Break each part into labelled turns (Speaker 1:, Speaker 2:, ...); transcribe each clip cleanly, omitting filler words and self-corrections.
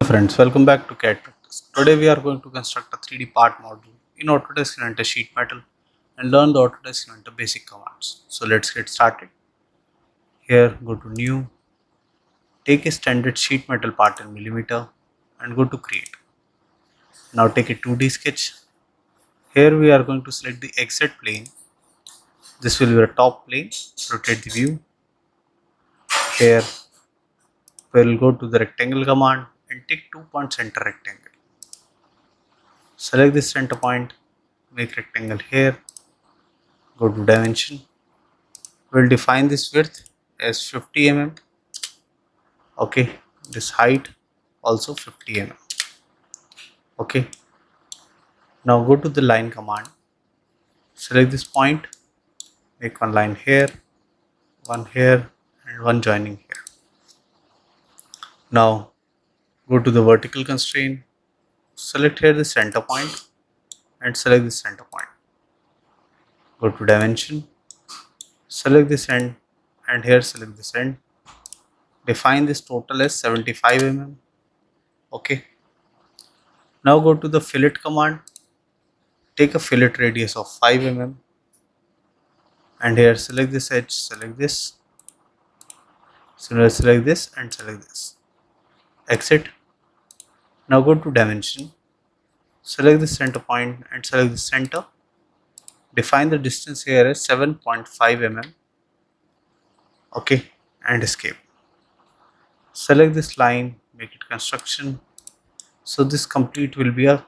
Speaker 1: Friends, welcome back to CAD Practice. Today we are going to construct a 3D part model in Autodesk Inventor Sheet Metal and learn the Autodesk Inventor basic commands. So let's get started. Here go to New, take a standard sheet metal part in millimeter and go to Create. Now take a 2D sketch. Here we are going to select the exit plane. This will be the top plane. Rotate the view. Here we will go to the rectangle command and take 2-point center rectangle. Select this center point, make rectangle here, go to dimension. We'll define this width as 50 mm. Okay, this height also 50 mm. Okay, now go to the line command, select this point, make one line here, one here, and one joining here. Now go to the vertical constraint, select here the center point and select the center point. Go to dimension, select this end and here select this end. Define this total as 75 mm. Okay. Now go to the fillet command, take a fillet radius of 5 mm and here select this edge, select this, select this and select this. Exit. Now go to dimension, select the center point and select the center. Define the distance here as 7.5 mm. Okay, and escape. Select this line, make it construction. So this complete will be a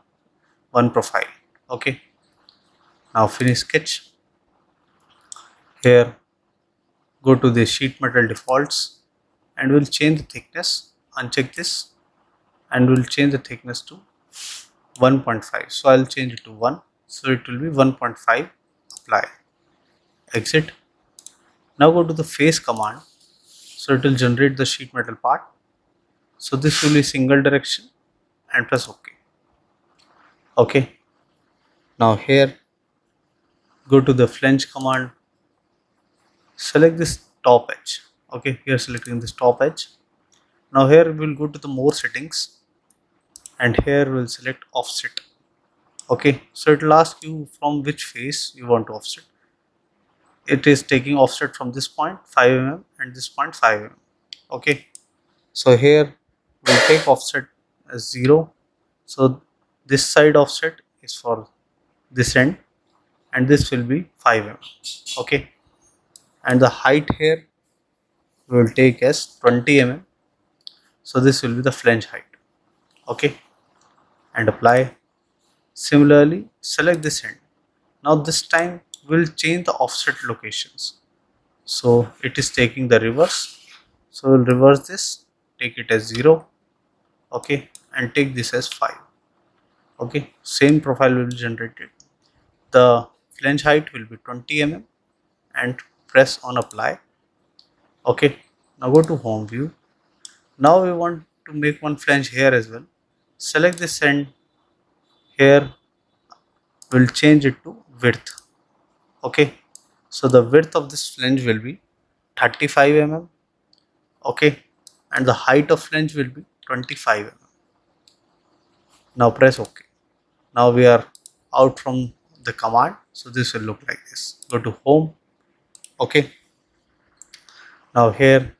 Speaker 1: one profile. Okay. Now finish sketch. Here go to the sheet metal defaults and we'll change the thickness. Uncheck this and we'll change the thickness to 1.5. So I'll change it to 1. So it will be 1.5. Apply. Exit. Now go to the face command. So it will generate the sheet metal part. So this will be single direction and press OK. Okay. Now here go to the flange command. Select this top edge. Okay, here selecting this top edge. Now here we'll go to the more settings and here we'll select offset. Okay, so it will ask you from which face you want to offset. It is taking offset from this point 5 mm and this point 5 mm. Okay, so here we'll take offset as 0. So this side offset is for this end and this will be 5 mm. Okay, and the height here we will take as 20 mm. So this will be the flange height. Okay, and apply. Similarly, select this end. Now this time we'll change the offset locations. So it is taking the reverse. So we'll reverse this, take it as 0. Okay, and take this as 5. Okay, same profile will be generated. The flange height will be 20 mm and press on apply. Okay, now go to home view. Now we want to make one flange here as well. Select this end. Here we'll change it to width. Okay, so the width of this flange will be 35 mm. Okay, and the height of flange will be 25 mm. Now press OK. Now we are out from the command. So this will look like this. Go to home. Okay, now here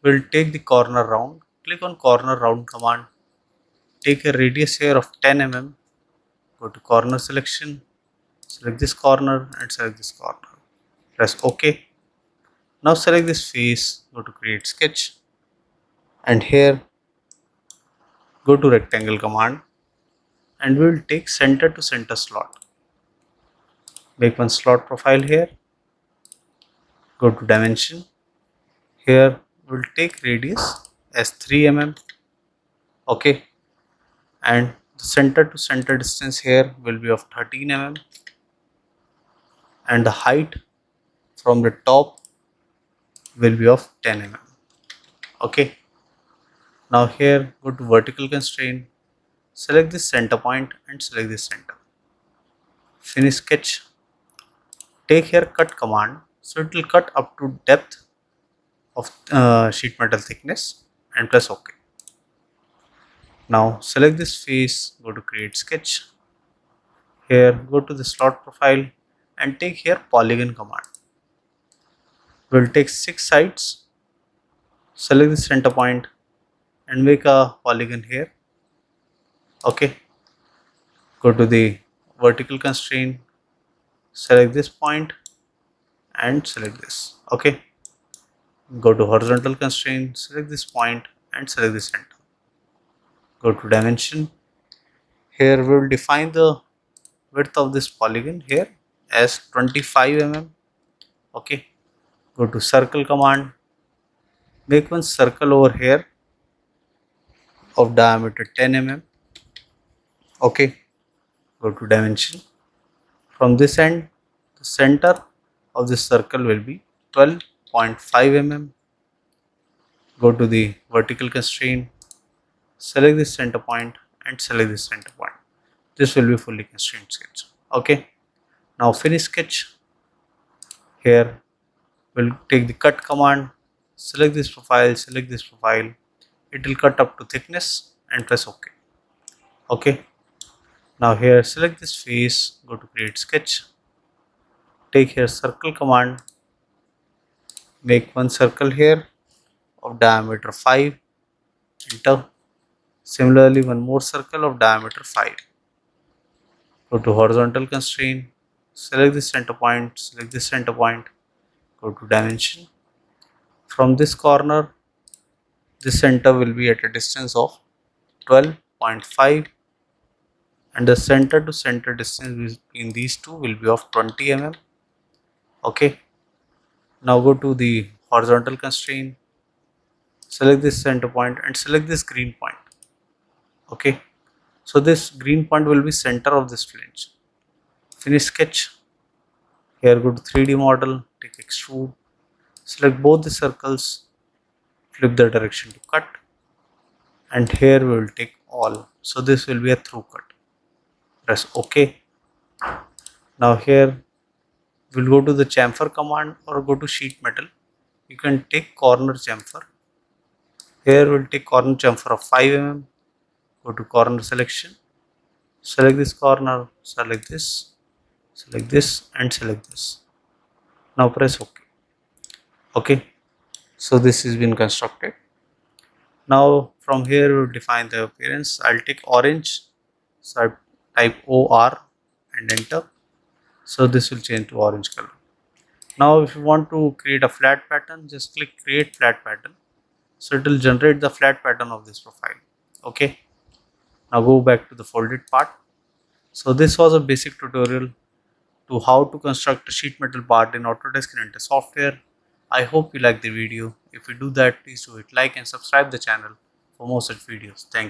Speaker 1: we'll take the corner round. Click on corner round command. Take a radius here of 10 mm. Go to corner selection. Select this corner and select this corner. Press OK. Now select this face. Go to create sketch. And here go to rectangle command. And we will take center to center slot. Make one slot profile here. Go to dimension. Here we will take radius as 3 mm. Okay, and the center to center distance here will be of 13 mm and the height from the top will be of 10 mm. Okay, now here go to vertical constraint, select this center point and select this center. Finish sketch. Take here cut command. So it will cut up to depth of sheet metal thickness and press OK. Now select this face, go to create sketch. Here go to the slot profile and take here polygon command. We'll take 6 sides, select the center point and make a polygon here. Okay, go to the vertical constraint, select this point and select this. Okay, go to horizontal constraint, select this point and select the center. Go to dimension. Here we will define the width of this polygon here as 25 mm. Okay, go to circle command, make one circle over here of diameter 10 mm. Okay, go to dimension. From this end, the center of this circle will be 12.5 mm. Go to the vertical constraint, select this center point and select this center point. This will be fully constrained sketch. Okay, now finish sketch. Here we'll take the cut command, select this profile, select this profile. It will cut up to thickness and press OK. Okay, now here select this face, go to create sketch. Take here circle command, make one circle here of diameter 5, enter. Similarly, one more circle of diameter 5. Go to horizontal constraint, select the center point, select this center point, go to dimension. From this corner, the center will be at a distance of 12.5 and the center to center distance between these two will be of 20 mm. Okay, now go to the horizontal constraint, select this center point and select this green point. Okay, so this green point will be center of this flange. Finish sketch. Here go to 3D model, take extrude, select both the circles, flip the direction to cut and here we will take all. So this will be a through cut. Press OK. Now here we'll go to the chamfer command or go to sheet metal. You can take corner chamfer. Here we'll take corner chamfer of 5 mm. Go to corner selection, select this corner, select this and select this. Now press OK. Okay, so this has been constructed. Now from here we will define the appearance. I'll take orange, so I type OR and enter. So this will change to orange color. Now if you want to create a flat pattern, just click create flat pattern. So it will generate the flat pattern of this profile. Okay, now go back to the folded part. So this was a basic tutorial to how to construct a sheet metal part in Autodesk Inventor software. I hope you like the video. If you do that, please do it like and subscribe the channel for more such videos. Thank you.